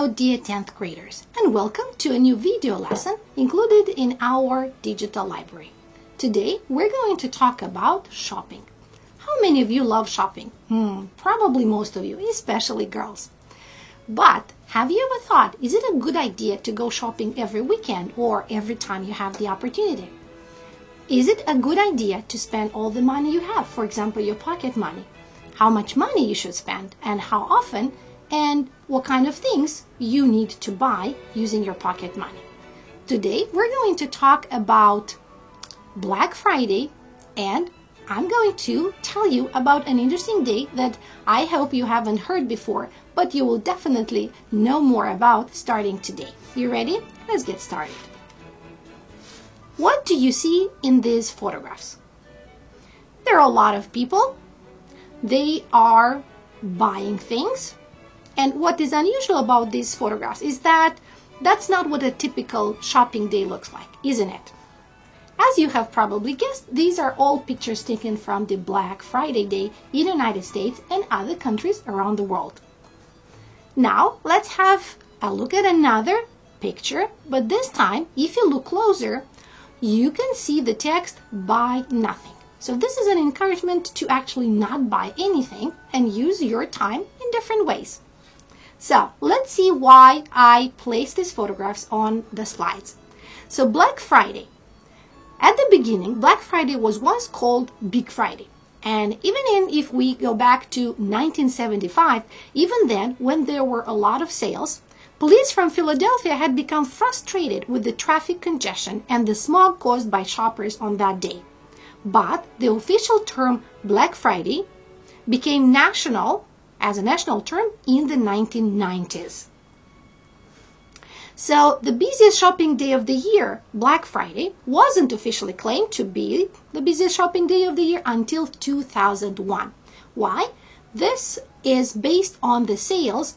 Hello dear 10th graders, and welcome to a new video lesson included in our digital library. Today we're going to talk about shopping. How many of you love shopping? Probably most of you, especially girls. But have you ever thought, is it a good idea to go shopping every weekend or every time you have the opportunity? Is it a good idea to spend all the money you have, for example, your pocket money? How much money you should spend and how often, and what kind of things you need to buy using your pocket money. Today we're going to talk about Black Friday, and I'm going to tell you about an interesting day that I hope you haven't heard before, but you will definitely know more about starting today. You ready? Let's get started. What do you see in these photographs? There are a lot of people. They are buying things. And what is unusual about these photographs is that that's not what a typical shopping day looks like, isn't it? As you have probably guessed, these are all pictures taken from the Black Friday day in the United States and other countries around the world. Now, let's have a look at another picture, but this time, if you look closer, you can see the text "buy nothing." So this is an encouragement to actually not buy anything and use your time in different ways. So let's see why I placed these photographs on the slides. So Black Friday. At the beginning, Black Friday was once called Big Friday. And if we go back to 1975, even then, when there were a lot of sales, police from Philadelphia had become frustrated with the traffic congestion and the smog caused by shoppers on that day. But the official term Black Friday became as a national term in the 1990s. So the busiest shopping day of the year, Black Friday, wasn't officially claimed to be the busiest shopping day of the year until 2001. Why? This is based on the sales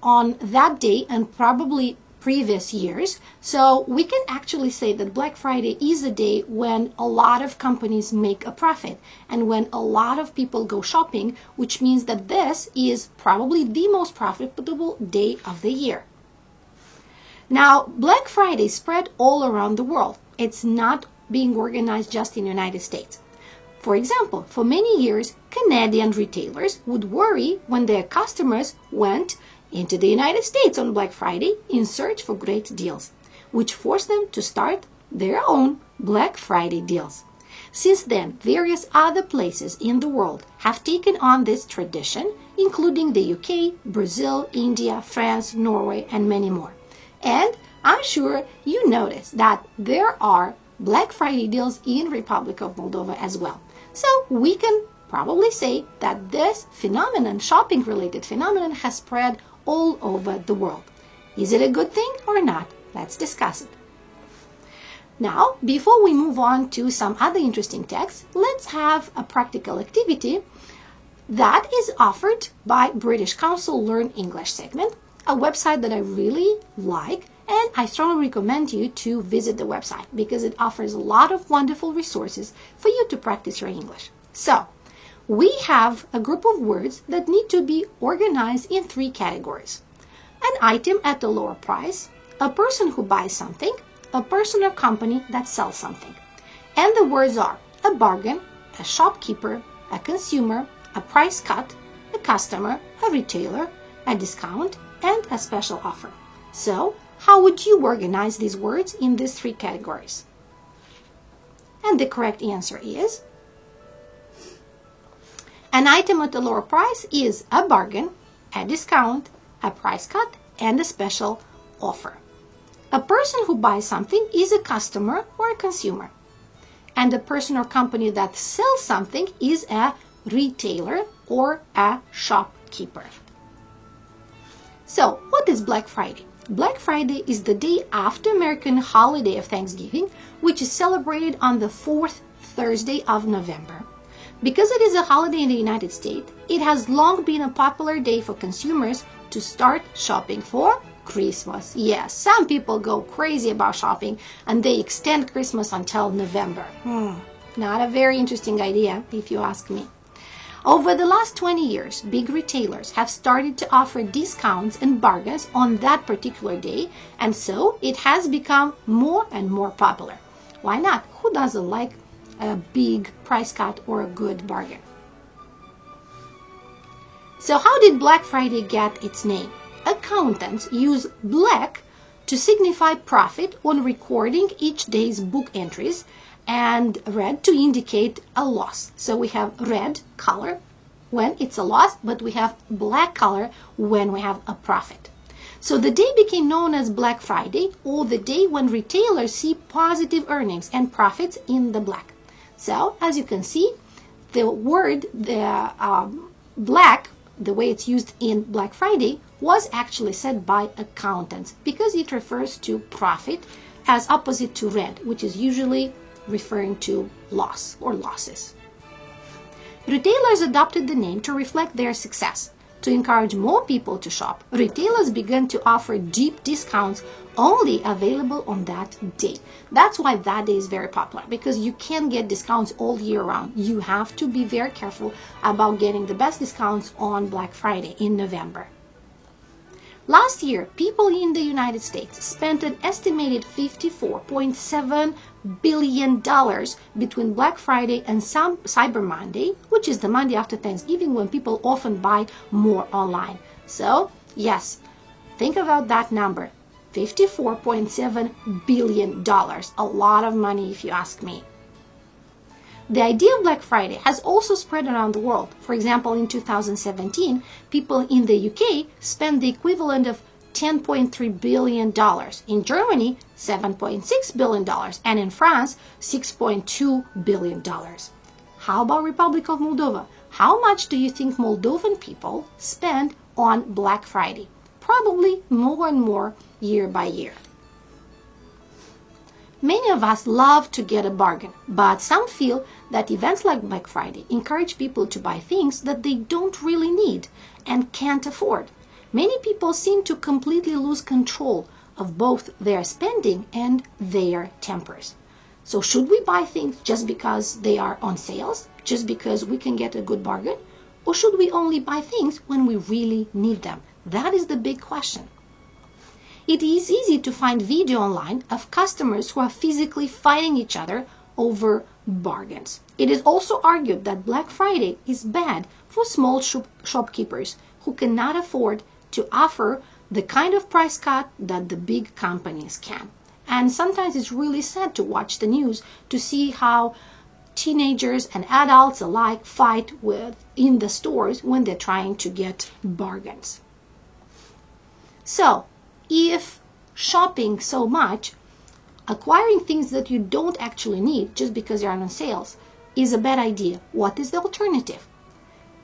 on that day and probably previous years. So we can actually say that Black Friday is a day when a lot of companies make a profit and when a lot of people go shopping, which means that this is probably the most profitable day of the year. Now, Black Friday spread all around the world. It's not being organized just in the United States. For example, for many years, Canadian retailers would worry when their customers went into the United States on Black Friday in search for great deals, which forced them to start their own Black Friday deals. Since then, various other places in the world have taken on this tradition, including the UK, Brazil, India, France, Norway, and many more. And I'm sure you noticed that there are Black Friday deals in Republic of Moldova as well. So we can probably say that this phenomenon, shopping-related phenomenon, has spread all over the world. Is it a good thing or not? Let's discuss it. Now, before we move on to some other interesting texts, let's have a practical activity that is offered by British Council Learn English segment, a website that I really like, and I strongly recommend you to visit the website because it offers a lot of wonderful resources for you to practice your English. So, we have a group of words that need to be organized in 3 categories. An item at the lower price, a person who buys something, a person or company that sells something. And the words are a bargain, a shopkeeper, a consumer, a price cut, a customer, a retailer, a discount, and a special offer. So, how would you organize these words in these 3 categories? And the correct answer is an item at a lower price is a bargain, a discount, a price cut, and a special offer. A person who buys something is a customer or a consumer. And a person or company that sells something is a retailer or a shopkeeper. So, what is Black Friday? Black Friday is the day after American holiday of Thanksgiving, which is celebrated on the 4th Thursday of November. Because it is a holiday in the United States, it has long been a popular day for consumers to start shopping for Christmas. Yes, some people go crazy about shopping and they extend Christmas until November. Not a very interesting idea, if you ask me. Over the last 20 years, big retailers have started to offer discounts and bargains on that particular day, and so it has become more and more popular. Why not? Who doesn't like a big price cut or a good bargain? So how did Black Friday get its name? Accountants use black to signify profit on recording each day's book entries, and red to indicate a loss. So we have red color when it's a loss, but we have black color when we have a profit. So the day became known as Black Friday, or the day when retailers see positive earnings and profits in the black. So as you can see, the word black, the way it's used in Black Friday, was actually said by accountants because it refers to profit as opposite to red, which is usually referring to loss or losses. Retailers adopted the name to reflect their success. To encourage more people to shop, retailers began to offer deep discounts only available on that day. That's why that day is very popular, because you can't get discounts all year round. You have to be very careful about getting the best discounts on Black Friday in November. Last year, people in the United States spent an estimated $54.7 billion between Black Friday and Cyber Monday, which is the Monday after Thanksgiving when people often buy more online. So, yes, think about that number, $54.7 billion. A lot of money if you ask me. The idea of Black Friday has also spread around the world. For example, in 2017, people in the UK spent the equivalent of $10.3 billion. In Germany, $7.6 billion. And in France, $6.2 billion. How about Republic of Moldova? How much do you think Moldovan people spend on Black Friday? Probably more and more year by year. Many of us love to get a bargain, but some feel that events like Black Friday encourage people to buy things that they don't really need and can't afford. Many people seem to completely lose control of both their spending and their tempers. So should we buy things just because they are on sales, just because we can get a good bargain? Or should we only buy things when we really need them? That is the big question. It is easy to find video online of customers who are physically fighting each other over bargains. It is also argued that Black Friday is bad for small shopkeepers who cannot afford to offer the kind of price cut that the big companies can. And sometimes it's really sad to watch the news to see how teenagers and adults alike fight in the stores when they're trying to get bargains. So, if shopping so much, acquiring things that you don't actually need just because they are on sales is a bad idea, what is the alternative?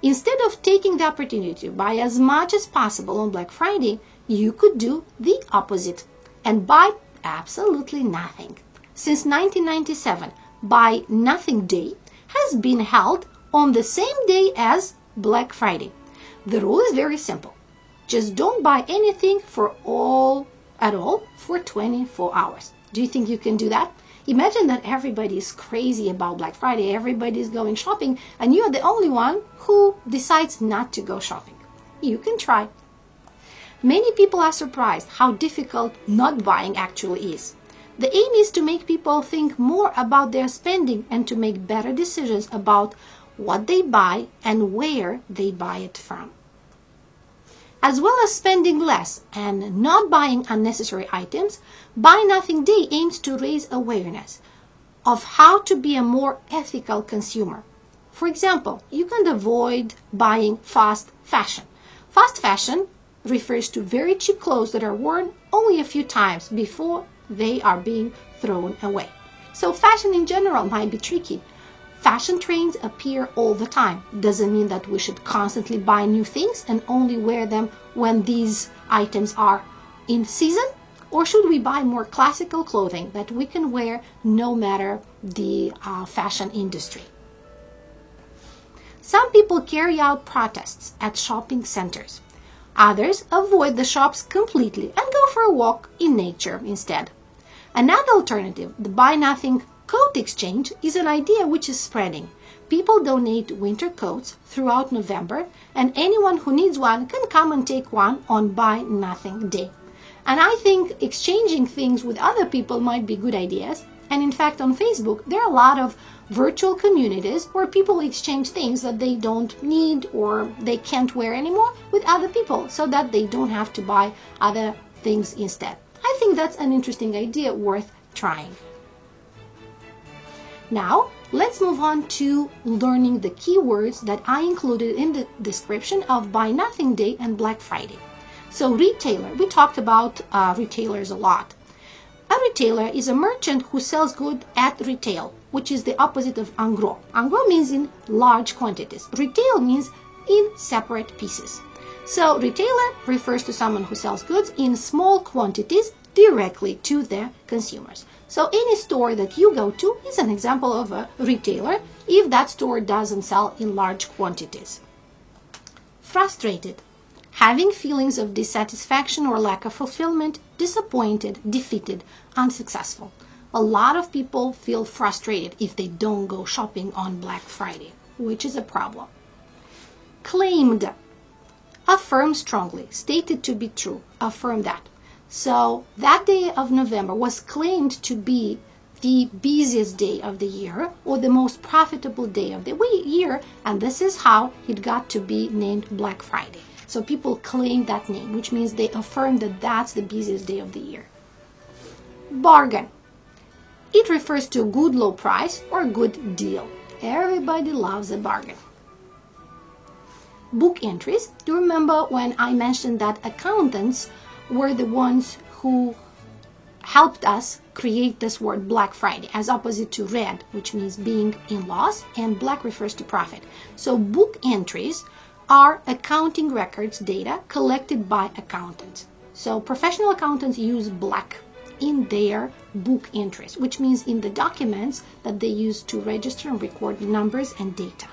Instead of taking the opportunity to buy as much as possible on Black Friday, you could do the opposite and buy absolutely nothing. Since 1997, Buy Nothing Day has been held on the same day as Black Friday. The rule is very simple. Just don't buy anything at all for 24 hours. Do you think you can do that? Imagine that everybody is crazy about Black Friday, everybody is going shopping, and you are the only one who decides not to go shopping. You can try. Many people are surprised how difficult not buying actually is. The aim is to make people think more about their spending and to make better decisions about what they buy and where they buy it from. As well as spending less and not buying unnecessary items, Buy Nothing Day aims to raise awareness of how to be a more ethical consumer. For example, you can avoid buying fast fashion. Fast fashion refers to very cheap clothes that are worn only a few times before they are being thrown away. So fashion in general might be tricky. Fashion trends appear all the time. Doesn't mean that we should constantly buy new things and only wear them when these items are in season? Or should we buy more classical clothing that we can wear no matter the fashion industry? Some people carry out protests at shopping centers. Others avoid the shops completely and go for a walk in nature instead. Another alternative, the Buy Nothing Coat Exchange, is an idea which is spreading. People donate winter coats throughout November, and anyone who needs one can come and take one on Buy Nothing Day. And I think exchanging things with other people might be good ideas. And in fact, on Facebook, there are a lot of virtual communities where people exchange things that they don't need or they can't wear anymore with other people so that they don't have to buy other things instead. I think that's an interesting idea worth trying. Now, let's move on to learning the keywords that I included in the description of Buy Nothing Day and Black Friday. So retailer, we talked about retailers a lot. A retailer is a merchant who sells goods at retail, which is the opposite of en gros. En gros means in large quantities. Retail means in separate pieces. So retailer refers to someone who sells goods in small quantities directly to the consumers. So any store that you go to is an example of a retailer if that store doesn't sell in large quantities. Frustrated. Having feelings of dissatisfaction or lack of fulfillment, disappointed, defeated, unsuccessful. A lot of people feel frustrated if they don't go shopping on Black Friday, which is a problem. Claimed. Affirm strongly, stated to be true, affirm that. So that day of November was claimed to be the busiest day of the year or the most profitable day of the year, and this is how it got to be named Black Friday. So people claim that name, which means they affirm that that's the busiest day of the year. Bargain. It refers to a good low price or good deal. Everybody loves a bargain. Book entries. Do you remember when I mentioned that accountants were the ones who helped us create this word Black Friday as opposite to red, which means being in loss, and black refers to profit. So book entries are accounting records data collected by accountants. So professional accountants use black in their book entries, which means in the documents that they use to register and record numbers and data.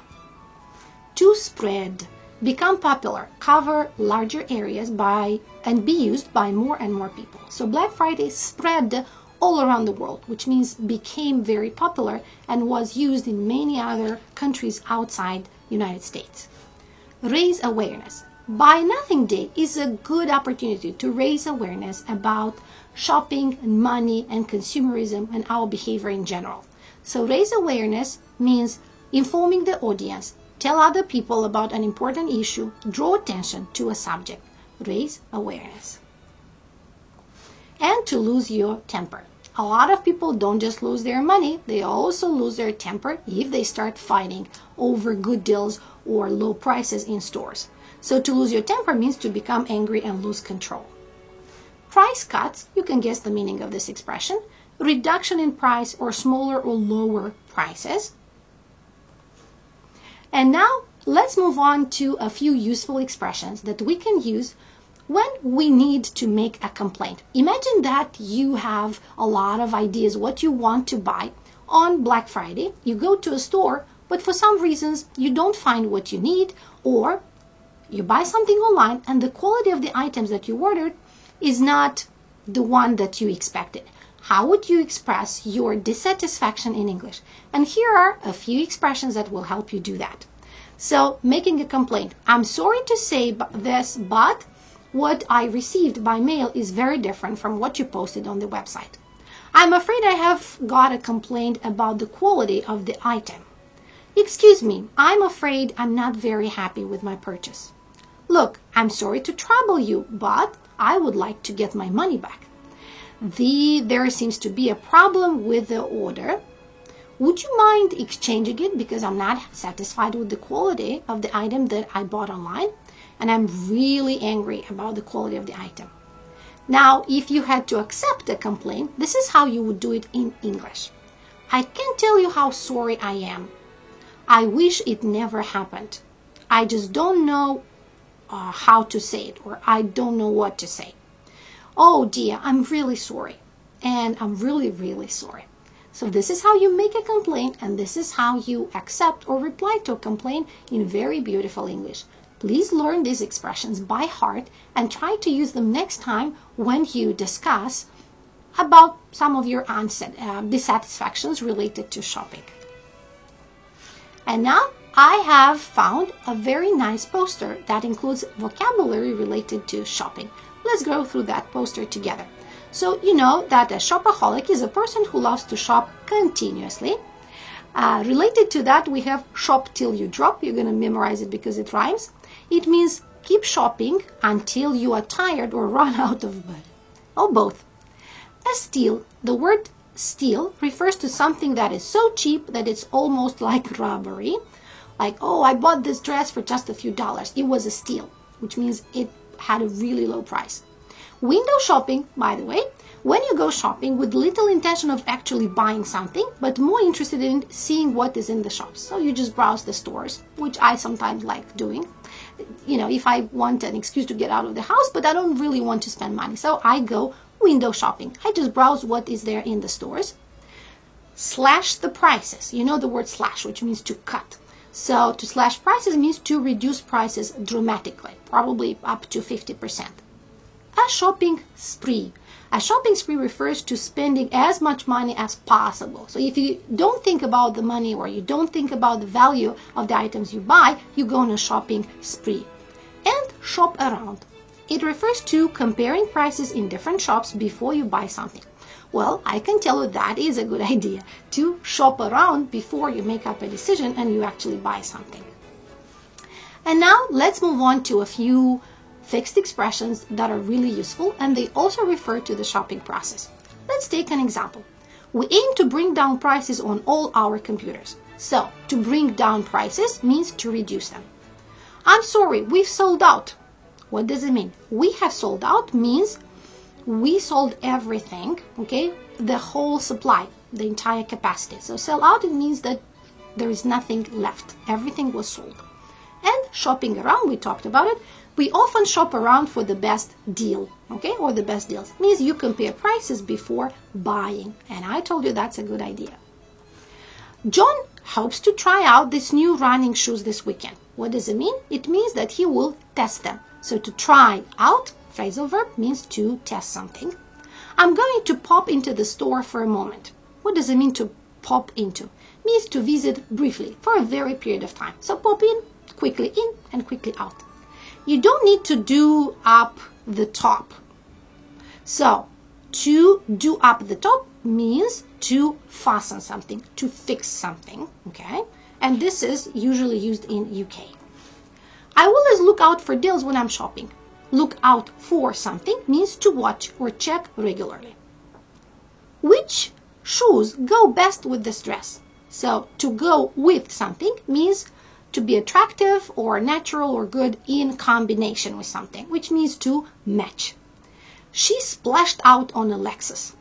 To spread. Become popular, cover larger areas and be used by more and more people. So Black Friday spread all around the world, which means became very popular and was used in many other countries outside United States. Raise awareness. Buy Nothing Day is a good opportunity to raise awareness about shopping and money and consumerism and our behavior in general. So raise awareness means informing the audience, tell other people about an important issue, draw attention to a subject, raise awareness. And to lose your temper. A lot of people don't just lose their money, they also lose their temper if they start fighting over good deals or low prices in stores. So to lose your temper means to become angry and lose control. Price cuts, you can guess the meaning of this expression, reduction in price or smaller or lower prices. And now let's move on to a few useful expressions that we can use when we need to make a complaint. Imagine that you have a lot of ideas what you want to buy on Black Friday. You go to a store, but for some reasons you don't find what you need, or you buy something online and the quality of the items that you ordered is not the one that you expected. How would you express your dissatisfaction in English? And here are a few expressions that will help you do that. So, making a complaint. I'm sorry to say this, but what I received by mail is very different from what you posted on the website. I'm afraid I have got a complaint about the quality of the item. Excuse me, I'm afraid I'm not very happy with my purchase. Look, I'm sorry to trouble you, but I would like to get my money back. There seems to be a problem with the order. Would you mind exchanging it because I'm not satisfied with the quality of the item that I bought online? And I'm really angry about the quality of the item. Now, if you had to accept a complaint, this is how you would do it in English. I can't tell you how sorry I am. I wish it never happened. I just don't know how to say it, or I don't know what to say. Oh dear, I'm really sorry. And I'm really, really sorry. So this is how you make a complaint, and this is how you accept or reply to a complaint in very beautiful English. Please learn these expressions by heart and try to use them next time when you discuss about some of your dissatisfactions related to shopping. And now I have found a very nice poster that includes vocabulary related to shopping. Let's go through that poster together. So you know that a shopaholic is a person who loves to shop continuously. Related to that, we have shop till you drop. You're going to memorize it because it rhymes. It means keep shopping until you are tired or run out of money, or both. A steal, the word steal refers to something that is so cheap that it's almost like robbery. Like, oh, I bought this dress for just a few dollars. It was a steal, which means it had a really low price. Window shopping, by the way, when you go shopping with little intention of actually buying something, but more interested in seeing what is in the shops. So you just browse the stores, which I sometimes like doing. You know, if I want an excuse to get out of the house, but I don't really want to spend money. So I go window shopping. I just browse what is there in the stores. Slash the prices. You know the word slash, which means to cut. So to slash prices means to reduce prices dramatically, probably up to 50%. A shopping spree. A shopping spree refers to spending as much money as possible. So if you don't think about the money or you don't think about the value of the items you buy, you go on a shopping spree. And shop around. It refers to comparing prices in different shops before you buy something. Well, I can tell you that is a good idea to shop around before you make up a decision and you actually buy something. And now let's move on to a few fixed expressions that are really useful, and they also refer to the shopping process. Let's take an example. We aim to bring down prices on all our computers. So, to bring down prices means to reduce them. I'm sorry, we've sold out. What does it mean? We have sold out means we sold everything, okay? The whole supply, the entire capacity. So sell out, it means that there is nothing left. Everything was sold. And shopping around, we talked about it. We often shop around for the best deal, okay? Or the best deals. It means you compare prices before buying. And I told you that's a good idea. John hopes to try out this new running shoes this weekend. What does it mean? It means that he will test them. So to try out, phrasal verb, means to test something. I'm going to pop into the store for a moment. What does it mean to pop into? It means to visit briefly for a very period of time. So pop in and quickly out. You don't need to do up the top. So to do up the top means to fasten something, to fix something, okay? And this is usually used in UK. I will always look out for deals when I'm shopping. Look out for something means to watch or check regularly. Which shoes go best with this dress? So to go with something means to be attractive or natural or good in combination with something, which means to match. She splashed out on a Lexus.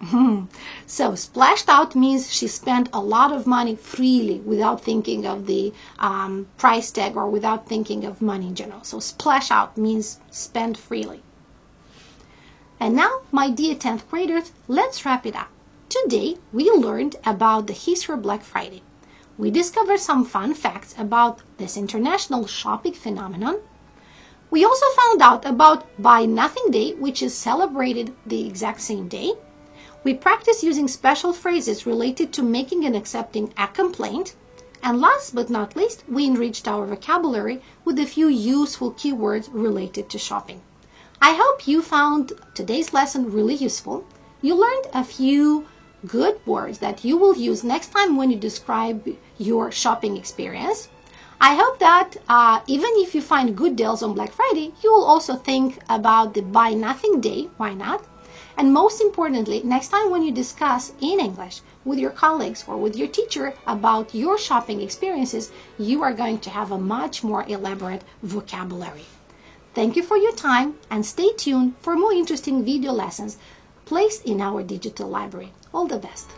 So splashed out means she spent a lot of money freely without thinking of the price tag or without thinking of money in general. So splash out means spend freely. And now, my dear 10th graders, let's wrap it up. Today, we learned about the history of Black Friday. We discovered some fun facts about this international shopping phenomenon. We also found out about Buy Nothing Day, which is celebrated the exact same day. We practiced using special phrases related to making and accepting a complaint. And last but not least, we enriched our vocabulary with a few useful keywords related to shopping. I hope you found today's lesson really useful. You learned a few good words that you will use next time when you describe your shopping experience. I hope that even if you find good deals on Black Friday, you will also think about the Buy Nothing Day, why not? And most importantly, next time when you discuss in English with your colleagues or with your teacher about your shopping experiences, you are going to have a much more elaborate vocabulary. Thank you for your time and stay tuned for more interesting video lessons placed in our digital library. All the best.